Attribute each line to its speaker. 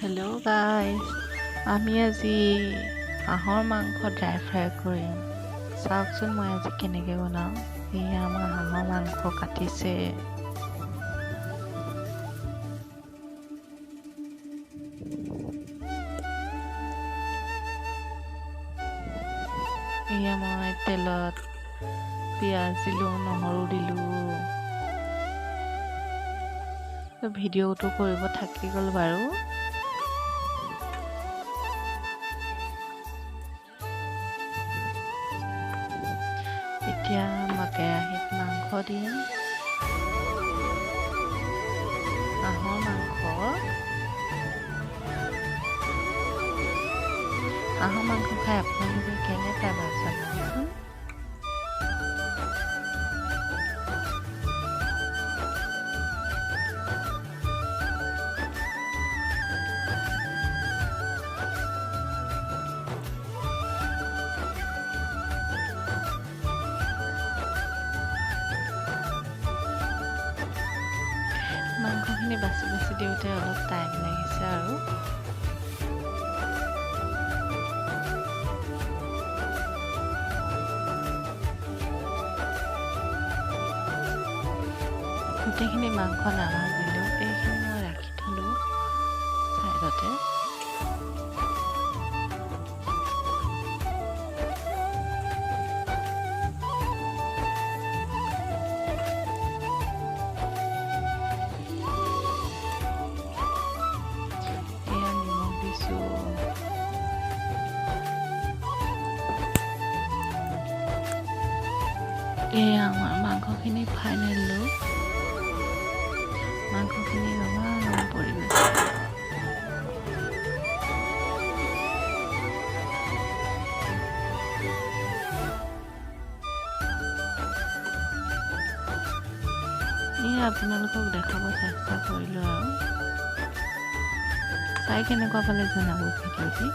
Speaker 1: Hello' guys, আমি আজি হাঁহৰ মাংস ড্ৰাই ফ্ৰাই কৰিম। চাওকচোন মই আজি কেনেকৈ বনাওঁ। এয়া আমাৰ হাঁহৰ মাংস কাটিছে। এয়া মই তেলত পিঁয়াজ দিলোঁ, নহৰু দিলোঁ। ভিডিঅ'টো কৰিব থাকি গ'ল বাৰু। এতিয়া মই কেৰাহীত মাংস দিম। হাঁহৰ মাংস খাই আপোনালোকে কেনে পায় বাৰু জনাবচোন। মাংসখিনি বাছি দিওঁতে অলপ টাইম লাগিছে আৰু। গোটেইখিনি মাংস নাভাজিলোঁ, এইখিনি মই ৰাখি থলোঁ ছাইডতে। এয়া নিমখ দিছোঁ। এয়া আমাৰ মাংসখিনি ফাইনেল লুক। মাংসখিনি ৰঙা পৰি গৈছে। এয়া আপোনালোকক দেখাব চেষ্টা কৰিলোঁ আৰু। চাই কেনেকুৱা পালে জনাব ভিডিঅ'টি।